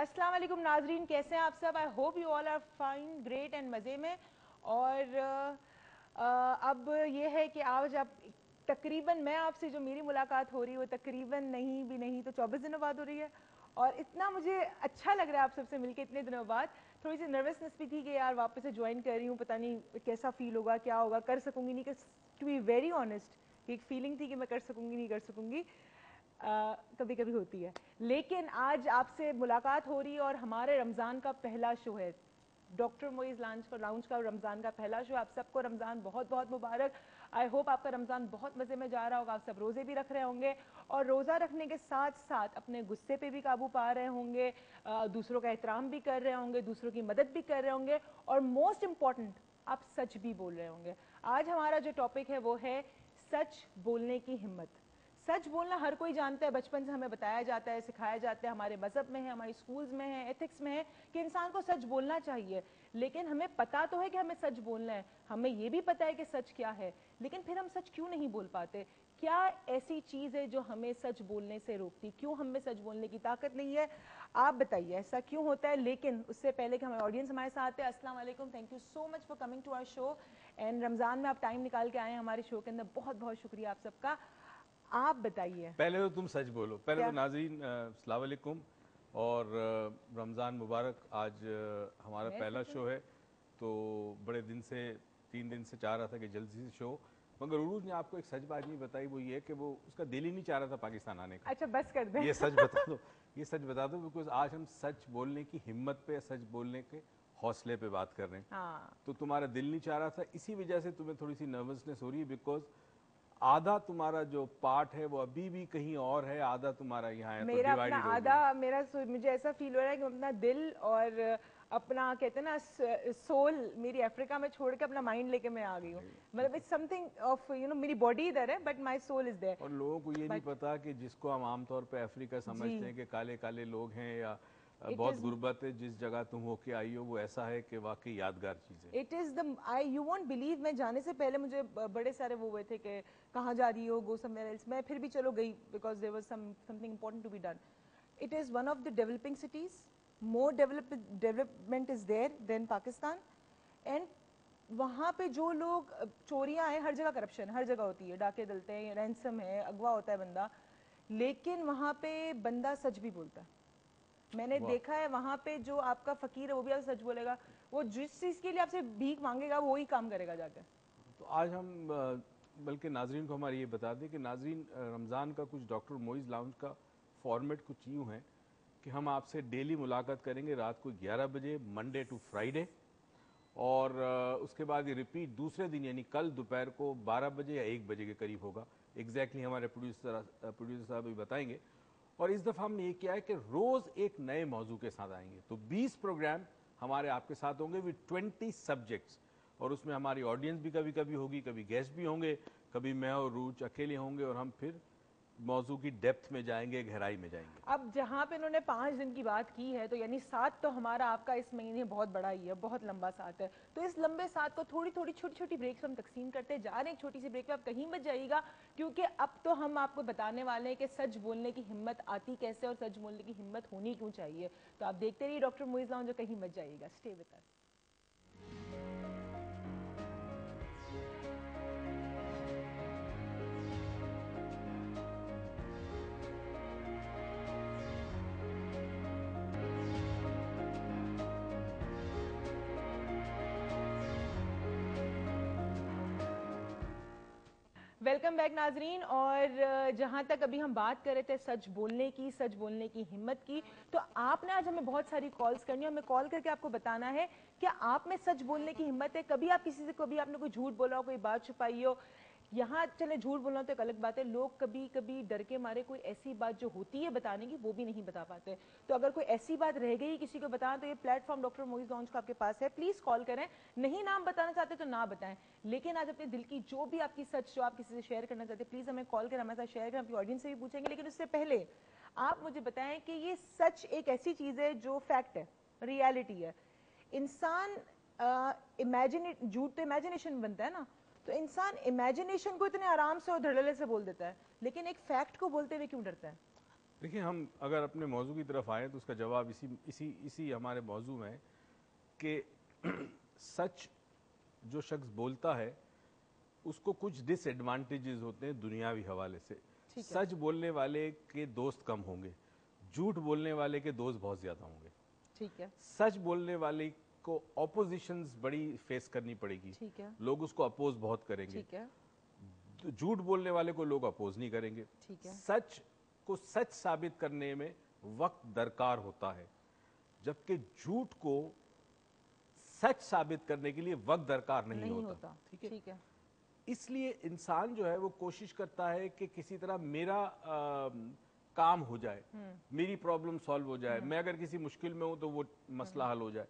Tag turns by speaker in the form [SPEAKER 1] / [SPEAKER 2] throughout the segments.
[SPEAKER 1] अस्सलाम वालेकुम नाजरीन, कैसे हैं आप सब? I hope you all are fine, great and मज़े में। और अब ये है कि आज आप तकरीबन मैं आपसे जो मेरी मुलाकात हो रही है वो तकरीबन नहीं तो 24 दिनों बाद हो रही है। और इतना मुझे अच्छा लग रहा है आप सबसे मिलके इतने दिनों बाद। थोड़ी सी नर्वसनेस भी थी कि यार वापस से ज्वाइन कर रही हूँ, पता नहीं कैसा फील होगा, क्या होगा, कर सकूंगी नहीं। टू बी वेरी ऑनेस्ट एक फीलिंग थी कि मैं कर सकूंगी नहीं कर सकूंगी, कभी कभी होती है। लेकिन आज आपसे मुलाकात हो रही है और हमारे रमज़ान का पहला शो है, डॉक्टर मोइज लाउंज का रमज़ान का पहला शो। आप सबको रमज़ान बहुत बहुत मुबारक। आई होप आपका रमज़ान बहुत मज़े में जा रहा होगा, आप सब रोज़े भी रख रहे होंगे और रोज़ा रखने के साथ साथ अपने गुस्से पे भी काबू पा रहे होंगे, दूसरों का एहतराम भी कर रहे होंगे, दूसरों की मदद भी कर रहे होंगे और मोस्ट इम्पॉर्टेंट आप सच भी बोल रहे होंगे। आज हमारा जो टॉपिक है वो है सच बोलने की हिम्मत। सच बोलना हर कोई जानता है, बचपन से हमें बताया जाता है, सिखाया जाता है, हमारे मजहब में है, हमारी स्कूल्स में है, एथिक्स में है कि इंसान को सच बोलना चाहिए। लेकिन हमें पता तो है कि हमें सच बोलना है, हमें ये भी पता है कि सच क्या है, लेकिन फिर हम सच क्यों नहीं बोल पाते? क्या ऐसी चीज है जो हमें सच बोलने से रोकती? क्यों हम में सच बोलने की ताकत नहीं है? आप बताइए ऐसा क्यों होता है। लेकिन उससे पहले कि हमारे ऑडियंस हमारे साथ है, अस्सलाम वालेकुम, thank you so much for coming to our show and Ramzan में आप टाइम निकाल के आए हैं हमारे शो के अंदर, बहुत बहुत शुक्रिया आप सबका। आप बताइए।
[SPEAKER 2] पहले तो तुम सच बोलो। पहले
[SPEAKER 1] क्या?
[SPEAKER 2] तो नाज़रीन अस्सलाम वालेकुम और रमज़ान मुबारक। आज हमारा पहला शो है, तो बड़े दिन से 3 दिन से चाह रहा था कि जल्दी से शो, मगर उरूज ने आपको एक सच बात नहीं बताई, वो ये कि वो उसका दिल ही नहीं चाह रहा था पाकिस्तान आने का।
[SPEAKER 1] अच्छा बस कर दे।
[SPEAKER 2] ये सच बता दो, ये सच बता दो, बिकॉज आज हम सच बोलने की हिम्मत पे, सच बोलने के हौसले पे बात कर रहे हैं।
[SPEAKER 1] हाँ।
[SPEAKER 2] तो तुम्हारा दिल नहीं चाह रहा था, इसी वजह से तुम्हें थोड़ी सी नर्वसनेस हो रही है, बिकॉज आधा तुम्हारा जो पार्ट है वो अभी भी कहीं और है, आधा तुम्हारा यहाँ है, तो
[SPEAKER 1] मेरा अपना
[SPEAKER 2] डिवाइडेड हो
[SPEAKER 1] आधा
[SPEAKER 2] गया।
[SPEAKER 1] मुझे ऐसा फील हो रहा है कि अपना दिल और अपना कहते हैं ना सोल मेरी अफ्रीका में छोड़ के अपना माइंड लेके मैं आ गई हूँ। मतलब इट्स समथिंग ऑफ मेरी बॉडी इधर है but my soul is there.
[SPEAKER 2] और लोगों को ये नहीं
[SPEAKER 1] बट
[SPEAKER 2] पता कि जिसको हम आमतौर पे अफ्रीका
[SPEAKER 1] जी,
[SPEAKER 2] समझते हैं कि काले काले लोग हैं या
[SPEAKER 1] इट
[SPEAKER 2] बहुत
[SPEAKER 1] इज
[SPEAKER 2] गुर्बत है, जिस जगह तुम होके आई हो वो ऐसा है कि वाकई यादगार चीज़ है।
[SPEAKER 1] It is the I you won't believe, मैं जाने से पहले मुझे बड़े सारे वो हुए थे कि कहाँ जा रही हो, गो समवेयर एल्स। मैं फिर भी चलो गई because there was something important to be done. It is one of the developing cities, more development is there than Pakistan. And वहाँ पे जो लोग चोरियां हैं, हर जगह करप्शन हर जगह होती है, डाके डलते हैं, रैंसम है, अगवा होता है बंदा, लेकिन वहाँ पे बंदा सच भी बोलता है। मैंने
[SPEAKER 2] वाह।
[SPEAKER 1] देखा है वहां पे जो आपका फकीर है वो भी आपसे सच बोलेगा, वो जिस चीज के लिए आपसे भीख मांगेगा वो ही काम करेगा जाके।
[SPEAKER 2] तो आज हम बल्कि नाजरीन को हमारी ये बता दें कि नाजरीन रमज़ान का कुछ डॉक्टर मोइज़ लाउंज का फॉर्मेट कुछ यूँ है कि हम आपसे डेली मुलाकात करेंगे रात को 11 बजे, मंडे टू फ्राइडे, और उसके बाद ये रिपीट दूसरे दिन यानी कल दोपहर को 12 बजे या 1 बजे के करीब होगा। एग्जैक्टली हमारे प्रोड्यूसर साहब भी बताएंगे। और इस दफ़ा हमने ये किया है कि रोज़ एक नए मौजू के साथ आएंगे, तो 20 प्रोग्राम हमारे आपके साथ होंगे विद 20 सब्जेक्ट्स, और उसमें हमारी ऑडियंस भी कभी कभी होगी, कभी गेस्ट भी होंगे, कभी मैं और रूच अकेले होंगे, और हम फिर मौजू की डेप्थ में जाएंगे, गहराई में जाएंगे।
[SPEAKER 1] अब जहाँ पे इन्होंने 5 दिन की बात की है तो यानी 7 तो हमारा आपका इस महीने बहुत बड़ा ही है, बहुत लंबा 7 है। तो इस लंबे 7 को थोड़ी थोड़ी छोटी छोटी ब्रेक्स हम तकसीम करते जा रहे हैं। एक छोटी सी ब्रेक पे आप कहीं मत जाइएगा, क्योंकि अब तो हम आपको बताने वाले हैं कि सच बोलने की हिम्मत आती कैसे और सच बोलने की हिम्मत होनी क्यों चाहिए। तो आप देखते रहिए डॉक्टर मोइज लाउंज, जो कहीं मत जाइएगा, stay with us. Welcome back नाजरीन। और जहां तक अभी हम बात कर रहे थे सच बोलने की, सच बोलने की हिम्मत की, तो आपने आज हमें बहुत सारी कॉल्स करनी है। हमें कॉल करके आपको बताना है कि आप में सच बोलने की हिम्मत है। कभी आप किसी से, कभी आपने कोई झूठ बोला हो, कोई बात छुपाई हो। यहाँ चले झूठ बोलना तो एक अलग बात है, लोग कभी कभी डर के मारे कोई ऐसी बात जो होती है बताने की वो भी नहीं बता पाते। तो अगर कोई ऐसी बात रह गई किसी को बताना, तो ये प्लेटफॉर्म डॉक्टर मोइज लाउंज का आपके पास है, प्लीज कॉल करें। नहीं नाम बताना चाहते तो ना बताएं, लेकिन आज अपने दिल की जो भी आपकी सच जो आप किसी से शेयर करना चाहते हैं, प्लीज हमें कॉल करें, हमारे साथ शेयर करें। आपकी ऑडियंस से भी पूछेंगे, लेकिन उससे पहले आप मुझे बताएं कि ये सच एक ऐसी चीज है जो फैक्ट है, रियलिटी है। इंसान इमेजिन झूठ तो इमेजिनेशन बनता है ना, तो इंसान इमेजिनेशन को इतने आराम से और धड़ल्ले से बोल देता है, लेकिन एक फैक्ट को बोलते हुए क्यों डरता है?
[SPEAKER 2] देखिए, हम अगर अपने मौजू की तरफ आएँ तो उसका जवाब इसी हमारे मौजू में है कि सच जो शख्स बोलता है उसको कुछ डिसएडवांटेजेस होते हैं दुनियावी हवाले से।
[SPEAKER 1] ठीक है।
[SPEAKER 2] सच बोलने वाले के दोस्त कम होंगे, झूठ बोलने वाले के दोस्त बहुत ज्यादा होंगे।
[SPEAKER 1] ठीक है।
[SPEAKER 2] सच बोलने वाले को ऑपोजिशंस बड़ी फेस करनी पड़ेगी,
[SPEAKER 1] ठीक है।
[SPEAKER 2] लोग उसको अपोज बहुत करेंगे।
[SPEAKER 1] ठीक है।
[SPEAKER 2] झूठ बोलने वाले को लोग अपोज नहीं करेंगे।
[SPEAKER 1] ठीक है।
[SPEAKER 2] सच को सच साबित करने में वक्त दरकार होता है, जबकि झूठ को सच साबित करने के लिए वक्त दरकार नहीं होता। ठीक है।
[SPEAKER 1] ठीक है।
[SPEAKER 2] इसलिए इंसान जो है वो कोशिश करता है कि किसी तरह मेरा काम हो जाए, मेरी प्रॉब्लम सॉल्व हो जाए, मैं अगर किसी मुश्किल में हूं तो वो मसला हल हो जाए।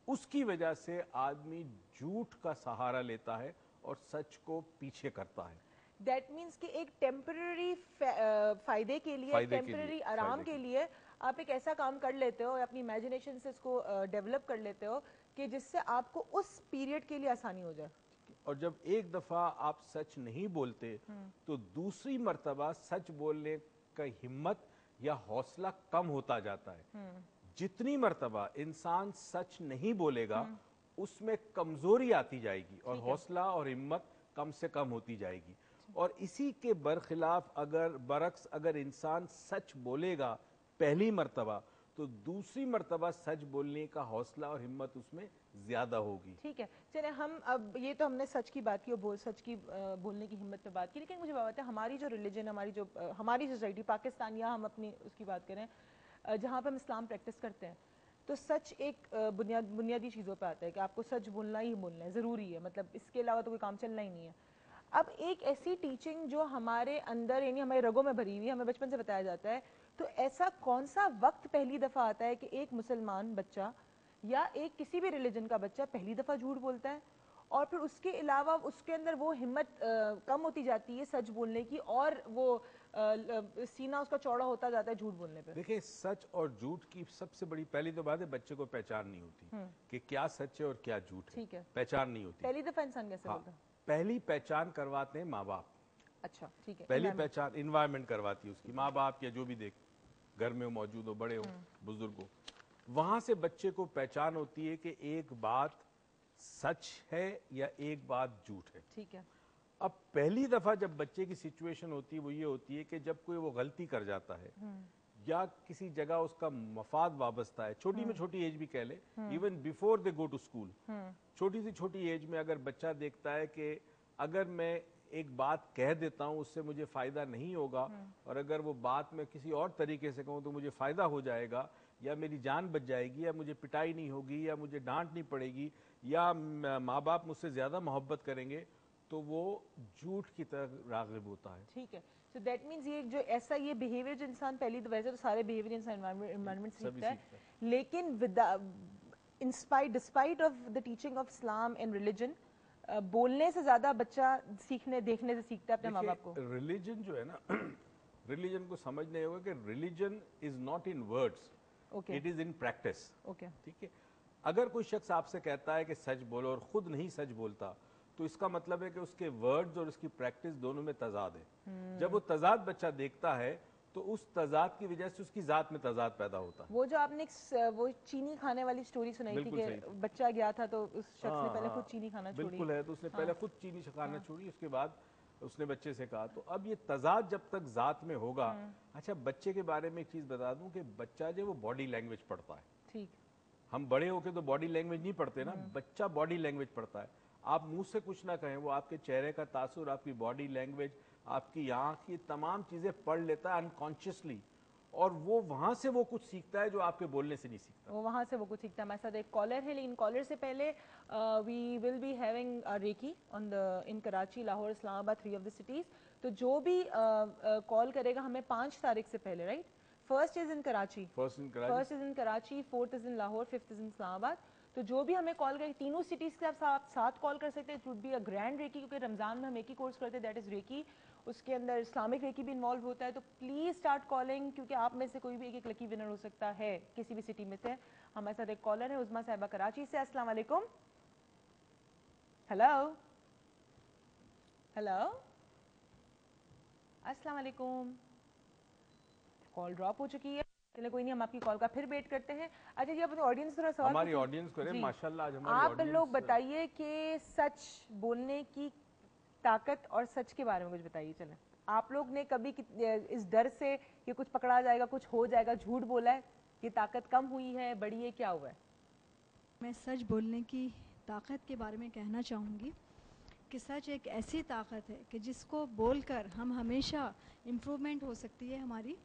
[SPEAKER 2] उसकी वजह से आदमी झूठ का सहारा लेता है और सच को पीछे करता है।
[SPEAKER 1] दैट मीन्स कि एक टेम्पररी फायदे के लिए, टेम्पररी आराम के लिए आप एक ऐसा काम कर लेते हो, अपनी इमेजिनेशन से इसको डेवलप कर लेते हो कि जिससे आपको उस पीरियड के लिए आसानी हो जाए।
[SPEAKER 2] और जब एक दफा आप सच नहीं बोलते तो दूसरी मर्तबा सच बोलने का हिम्मत या हौसला कम होता जाता है। जितनी मर्तबा इंसान सच नहीं बोलेगा उसमें कमजोरी आती जाएगी और हौसला और हिम्मत कम से कम होती जाएगी। और इसी के बरखिलाफ अगर इंसान सच बोलेगा पहली मर्तबा तो दूसरी मर्तबा सच बोलने का हौसला और हिम्मत उसमें ज्यादा होगी।
[SPEAKER 1] ठीक है, चले हम अब ये तो हमने सच की बात की और सच की बोलने की हिम्मत पे बात की, लेकिन मुझे बात है हमारी जो रिलीजन, हमारी सोसाइटी पाकिस्तान, या हम अपनी उसकी बात करें जहाँ पे हम इस्लाम प्रैक्टिस करते हैं, तो सच एक बुनियादी चीज़ों पे आता है कि आपको सच बोलना ही बोलना है, ज़रूरी है, मतलब इसके अलावा तो कोई काम चलना ही नहीं है। अब एक ऐसी टीचिंग जो हमारे अंदर यानी हमारे रगों में भरी हुई है, हमें बचपन से बताया जाता है, तो ऐसा कौन सा वक्त पहली दफ़ा आता है कि एक मुसलमान बच्चा या एक किसी भी रिलीजन का बच्चा पहली दफ़ा झूठ बोलता है और फिर उसके अलावा उसके अंदर वो हिम्मत कम होती जाती है सच बोलने की, और वो सीना उसका चौड़ा होता जाता है झूठ बोलने पे?
[SPEAKER 2] देखिए, सच और झूठ की सबसे बड़ी पहली तो बात है, बच्चे को पहचान नहीं होती कि क्या सच है और क्या झूठ है।
[SPEAKER 1] ठीक है।
[SPEAKER 2] पहचान नहीं होती।
[SPEAKER 1] पहली दफ़ा इंसान कैसे बोलता है?
[SPEAKER 2] पहली पहचान करवाते हैं माँ बाप।
[SPEAKER 1] अच्छा, ठीक है।
[SPEAKER 2] पहली पहचान इन्वायरमेंट करवाती है उसकी, माँ बाप या जो भी देख घर में हो, मौजूद हो, बड़े हो, बुजुर्ग हो, वहां से बच्चे को पहचान होती है कि एक बात सच है या एक बात झूठ है।
[SPEAKER 1] ठीक है।
[SPEAKER 2] अब पहली दफा जब बच्चे की सिचुएशन होती है वो ये होती है कि जब कोई वो गलती कर जाता है या किसी जगह उसका मफाद वाबस्ता है, छोटी में छोटी एज भी कह ले, even before they go to school, छोटी सी छोटी एज में अगर बच्चा देखता है कि अगर मैं एक बात कह देता हूं उससे मुझे फायदा नहीं होगा और अगर वो बात मैं किसी और तरीके से कहूं तो मुझे फायदा हो जाएगा या मेरी जान बच जाएगी या मुझे पिटाई नहीं होगी या मुझे डांट नहीं पड़ेगी या माँ बाप मुझसे ज्यादा मोहब्बत करेंगे, तो वो झूठ की तरफ राग़िब होता है।
[SPEAKER 1] ठीक है, सो दैट मीन्स ये जो ऐसा ये बिहेवियर जो इंसान पहली, वैसे तो सारे बिहेवियर इंसान एनवायरनमेंट सीखता है, लेकिन despite of the teaching of Islam and religion, बोलने से ज्यादा बच्चा सीखने देखने से सीखता है अपने माँ बाप को।
[SPEAKER 2] रिलीजन जो है ना रिलीजन को समझने होगा कि religion is not in words, it is in practice. ठीक है, अगर कोई शख्स आपसे कहता है कि सच बोलो और खुद नहीं सच बोलता तो इसका मतलब है कि उसके वर्ड्स और उसकी प्रैक्टिस दोनों में तजाद है। जब वो तजाद बच्चा देखता है तो उस तजाद की वजह से उसकी जात में तजाद पैदा होता है।
[SPEAKER 1] वो जो आपने वो चीनी खाने वाली स्टोरी सुनाई थी कि बच्चा गया था तो उस शख्स ने पहले खुद चीनी खाना छोड़ी।
[SPEAKER 2] बिल्कुल है, तो उसने पहले खुद चीनी खाना छोड़ी, उसके बाद उसने बच्चे से कहा। तो अब ये तजाद जब तक जात में होगा। अच्छा, बच्चे के बारे में एक चीज बता दूं कि बच्चा जो वो बॉडी लैंग्वेज पढ़ता है।
[SPEAKER 1] ठीक,
[SPEAKER 2] हम बड़े होके तो बॉडी लैंग्वेज नहीं पढ़ते ना, बच्चा बॉडी लैंग्वेज पढ़ता है। आप मुंह से कुछ ना कहें, वो आपके चेहरे का तासुर, आपकी बॉडी लैंग्वेज, आपकी आंख, की तमाम चीजें पढ़ लेता है अनकॉन्शियसली, और वो वहां से वो कुछ सीखता है जो आपके बोलने से नहीं सीखता।
[SPEAKER 1] वो वहां से वो कुछ सीखता है। हमारे साथ एक कॉलर है, लेकिन कॉलर से पहले we will be having recce on the in Karachi, Lahore, Islamabad, 3 of the cities. तो जो भी कॉल करेगा हमें 5 तारीख से पहले, right, first is in Karachi, fourth is in Lahore, fifth is in Islamabad. तो जो भी हमें कॉल करें, तीनों सिटीज के आप साथ कॉल कर सकते हैं। It would be a grand recce, क्योंकि रमजान में हम एक ही कोर्स करते हैं, दैट इज रेकी। उसके अंदर इस्लामिक रेकी भी इन्वॉल्व होता है। तो प्लीज स्टार्ट कॉलिंग, क्योंकि आप में से कोई भी एक लकी विनर हो सकता है किसी भी सिटी में से। हमारे साथ एक कॉलर है, उज़मा साहिबा कराची से। अस्सलाम वालेकुम। हेलो हेलो, अस्सलाम वालेकुम। कॉल ड्रॉप हो चुकी है, चलिए कोई नहीं, हम आपकी कॉल का फिर वेट करते हैं। अच्छा जी, अपने ऑडियंस थोड़ा सवाल
[SPEAKER 2] हमारी
[SPEAKER 1] पूछें।
[SPEAKER 2] ऑडियंस को
[SPEAKER 1] जी।
[SPEAKER 2] माशाल्लाह आज हमारी
[SPEAKER 1] आप
[SPEAKER 2] ऑडियंस
[SPEAKER 1] लोग बताइए कि सच बोलने की ताकत और सच के बारे में कुछ बताइए। चलें, आप लोग ने कभी इस डर से कि कुछ पकड़ा जाएगा, कुछ हो जाएगा, झूठ बोला है, ये ताकत कम हुई है, बढ़ी है, क्या हुआ है?
[SPEAKER 3] मैं सच बोलने की ताकत के बारे में कहना चाहूँगी कि सच एक ऐसी ताकत है कि जिसको बोलकर हम हमेशा इम्प्रूवमेंट हो सकती है हमारी।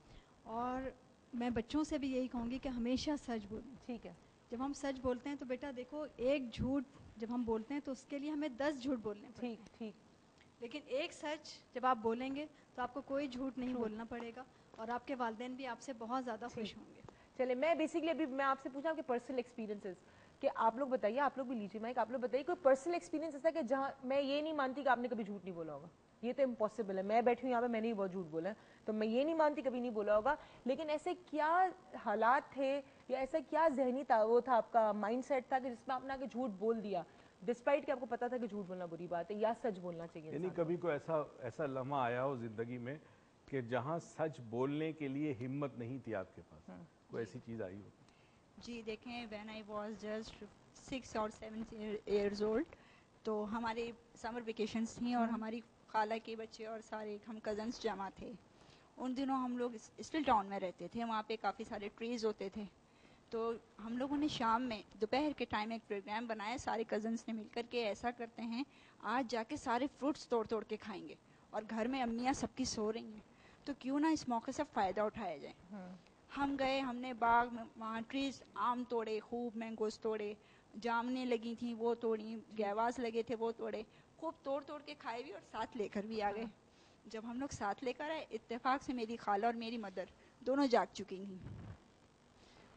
[SPEAKER 3] और मैं बच्चों से भी यही कहूँगी कि हमेशा सच बोलें।
[SPEAKER 1] ठीक है।
[SPEAKER 3] जब हम सच बोलते हैं तो बेटा देखो, एक झूठ जब हम बोलते हैं तो उसके लिए हमें 10 झूठ बोलने पड़ते हैं।
[SPEAKER 1] ठीक।
[SPEAKER 3] लेकिन एक सच जब आप बोलेंगे तो आपको कोई झूठ नहीं बोलना पड़ेगा और आपके वालिदैन भी आपसे बहुत ज़्यादा खुश होंगे।
[SPEAKER 1] चलिए, मैं बेसिकली अभी मैं आपसे पूछा कि पर्सनल एक्सपीरियंसेस, कि आप लोग बताइए, आप लोग भी लीजिए माइक, आप लोग बताइए कोई पर्सनल एक्सपीरियंस ऐसा कि जहाँ मैं ये नहीं मानती कि आपने कभी झूठ नहीं बोला होगा, ये तो इम्पॉसिबल है, मैं बैठी हूँ यहाँ पे, मैंने ही बहुत झूठ बोला है, तो मैं ये नहीं मानती कभी नहीं बोला होगा, लेकिन ऐसे क्या हालात थे या ऐसा क्या जहनी था, वो था आपका माइंड सेट था कि जिसमें आपने आगे झूठ बोल दिया डिस्पाइट कि आपको पता था कि झूठ बोलना बुरी बात है या सच बोलना चाहिए?
[SPEAKER 2] यानी कभी कोई ऐसा लम्हा आया हो जिंदगी में कि जहां सच बोलने के लिए हिम्मत नहीं थी आपके पास, कोई ऐसी चीज आई हो?
[SPEAKER 4] जी देखें, व्हेन आई वाज जस्ट 6 और 7 इयर्स ओल्ड, तो हमारे समर वेकेशंस थी और हमारी खाला के बच्चे और सारे हम कज़न्स जमा थे। उन दिनों हम लोग स्टिल टाउन में रहते थे, वहाँ पे काफ़ी सारे ट्रीज होते थे। तो हम लोगों ने शाम में दोपहर के टाइम एक प्रोग्राम बनाया, सारे कज़न्स ने मिलकर के ऐसा करते हैं आज जाके सारे फ्रूट्स तोड़ तोड़ के खाएंगे, और घर में अम्मियाँ सबकी सो रही हैं, तो क्यों ना इस मौके से फ़ायदा उठाया जाए। हम गए, हमने बाग में वहाँ ट्रीज आम तोड़े, खूब मैंगोस तोड़े, जामने लगी थी वो तोड़ी, गैवास लगे थे वो तोड़े, खूब तोड़ तोड़ के खाए भी और साथ लेकर भी आ गए। जब हम लोग साथ लेकर आए, इत्तेफाक से मेरी खाला और मेरी मदर दोनों जाग चुकी थी।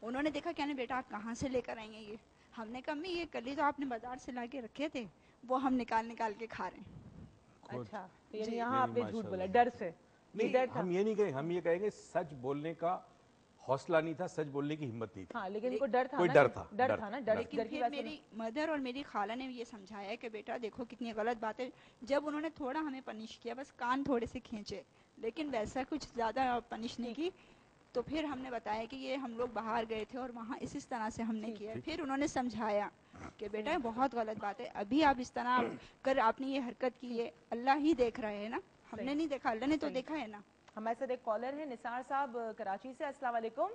[SPEAKER 4] उन्होंने देखा, कहने बेटा आप कहाँ से लेकर आएंगे ये? हमने कहा अम्मी ये कल तो आपने बाजार से ला के रखे थे, वो हम निकाल निकाल के खा रहे हैं।
[SPEAKER 1] अच्छा, तो यानी यहाँ आपने झूठ बोला डर से?
[SPEAKER 2] नहीं,
[SPEAKER 1] डर था?
[SPEAKER 2] हम ये नहीं कहेंगे, हम ये कहेंगे सच बोलने का हौसला नहीं था, सच बोलने की हिम्मत नहीं थी।
[SPEAKER 1] हाँ, लेकिन इनको डर था
[SPEAKER 2] कोई
[SPEAKER 1] ना,
[SPEAKER 2] डर था,
[SPEAKER 1] डर था ना, डर
[SPEAKER 4] लेकिन
[SPEAKER 1] डर की
[SPEAKER 4] फिर
[SPEAKER 1] वजह से
[SPEAKER 4] मेरी मदर और मेरी खाला ने ये समझाया कि बेटा देखो कितनी गलत बात है। जब उन्होंने थोड़ा हमें पनिश किया, बस कान थोड़े से खींचे, लेकिन वैसा कुछ ज़्यादा पनिश नहीं की, तो फिर हमने बताया कि ये हम लोग बाहर गए थे और वहाँ इस तरह से हमने किया। फिर उन्होंने समझाया कि बेटा ये बहुत गलत बात है, अभी आप इस तरह कर आपने ये हरकत की है, अल्लाह ही देख रहे हैं ना, हमने नहीं देखा, अल्लाह ने तो देखा है ना।
[SPEAKER 1] हमारे साथ एक कॉलर है निसार साहब कराची से। अस्सलाम वालेकुम।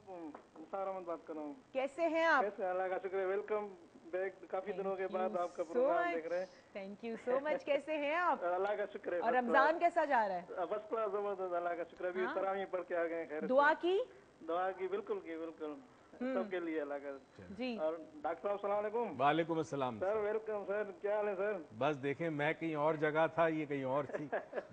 [SPEAKER 5] निसार अहमद बात कर रहा हूँ।
[SPEAKER 1] कैसे हैं आप?
[SPEAKER 5] कैसे? अल्लाह का शुक्र है, वेलकम बैक। काफी दिनों के बाद आपका प्रोग्राम देख रहे हैं।
[SPEAKER 1] Thank you so much. कैसे हैं आप?
[SPEAKER 5] अल्लाह का शुक्र है।
[SPEAKER 1] और रमजान कैसा जा रहा है?
[SPEAKER 5] फर्स्ट क्लास, जबरदस्त, अल्लाह का शुक्र है। अभी तरावी पढ़ के आ गए। खैर
[SPEAKER 1] दुआ की?
[SPEAKER 5] दुआ की, बिल्कुल की, बिल्कुल सबके लिए अल्लाह का
[SPEAKER 1] जी।
[SPEAKER 5] और डॉक्टर साहब अस्सलाम वालेकुम।
[SPEAKER 2] वालेकुम अस्सलाम
[SPEAKER 5] सर, वेलकम सर, क्या हाल है सर?
[SPEAKER 2] बस देखें, मैं कहीं और जगह था, ये कहीं और थी।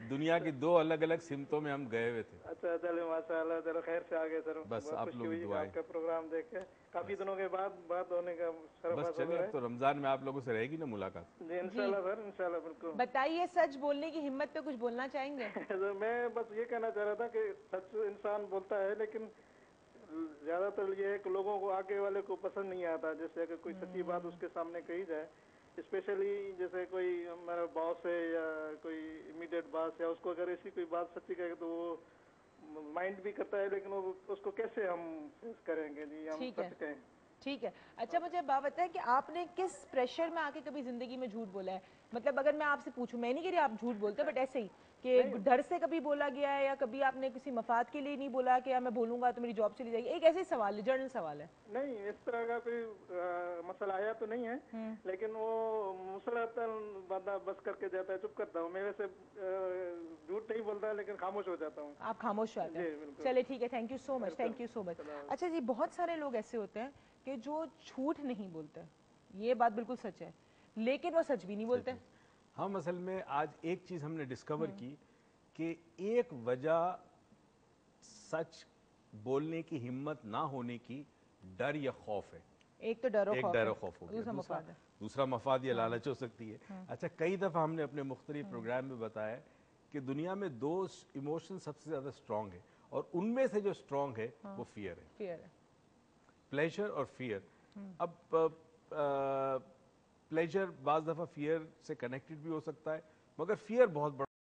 [SPEAKER 2] दुनिया की दो अलग अलग सिमतों में हम गए हुए थे।
[SPEAKER 5] अच्छा, चले माशाल्लाह, चलो खैर से आ गए सर।
[SPEAKER 2] बस
[SPEAKER 5] बहुत
[SPEAKER 2] आप
[SPEAKER 5] खुशी
[SPEAKER 2] लोग
[SPEAKER 5] हुई
[SPEAKER 2] दुआएं।
[SPEAKER 5] आपका प्रोग्राम देख के, काफी दिनों के बाद बात होने का शरफ
[SPEAKER 2] बस
[SPEAKER 5] हासिल
[SPEAKER 2] चलिए,
[SPEAKER 5] हुआ
[SPEAKER 2] अब तो रमजान में आप लोगों से रहेगी ना मुलाकात।
[SPEAKER 5] है। जी इंशाल्लाह सर, इंशाल्लाह, बिल्कुल।
[SPEAKER 1] बताइए, सच बोलने की हिम्मत पे कुछ बोलना चाहेंगे?
[SPEAKER 5] तो मैं बस ये कहना चाह रहा था कि सच इंसान बोलता है, लेकिन ज्यादातर ये है कि लोगों को, आगे वाले को पसंद नहीं आता। जैसे अगर कोई सच्ची बात उसके सामने कही जाए, स्पेशली जैसे कोई हमारा बॉस है या कोई इमीडिएट बॉस, या उसको अगर ऐसी कोई बात सच्ची कहे तो वो माइंड भी करता है, लेकिन वो उसको कैसे हम फेस करेंगे जी, हम सच कहें।
[SPEAKER 1] ठीक है। अच्छा, मुझे बात बताएं कि आपने किस प्रेशर में आके कभी जिंदगी में झूठ बोला है? मतलब अगर मैं आपसे पूछूं, मैं नहीं कह रही आप झूठ बोलते, बट ऐसे ही कि डर से कभी बोला गया है या कभी आपने किसी मफाद के लिए नहीं बोला कि यार मैं बोलूंगा तो मेरी जॉब चली जाएगी, एक ऐसे ही सवाल है, जनरल सवाल है।
[SPEAKER 5] नहीं, इस तरह का कोई मसला आया तो नहीं है, लेकिन वो मुसलसल बंदा बस करके जाता है, चुप करता हूँ मैं। वैसे झूठ नहीं बोलता, लेकिन खामोश हो जाता हूँ।
[SPEAKER 1] आप खामोश हो जाते हैं? चलिए ठीक है, thank you so much, thank you so much. अच्छा जी, बहुत सारे लोग ऐसे होते हैं कि जो झूठ नहीं बोलते, ये बात बिल्कुल सच है, लेकिन वो सच भी नहीं बोलते।
[SPEAKER 2] हम असल में आज एक चीज हमने डिस्कवर की कि एक वजह सच बोलने की हिम्मत ना होने की डर या खौफ है।
[SPEAKER 1] एक तो डर और
[SPEAKER 2] खौफ हो गया, दूसरा मफाद या लालच हो सकती है। अच्छा, कई दफा हमने अपने मुख्तलिफ प्रोग्राम में बताया कि दुनिया में दो इमोशन सबसे ज्यादा स्ट्रांग है, और उनमें से जो स्ट्रांग है वो फियर है। प्लेजर और फियर। अब प्लेजर बाज दफा फियर से कनेक्टेड भी हो सकता है, मगर फियर बहुत बड़ा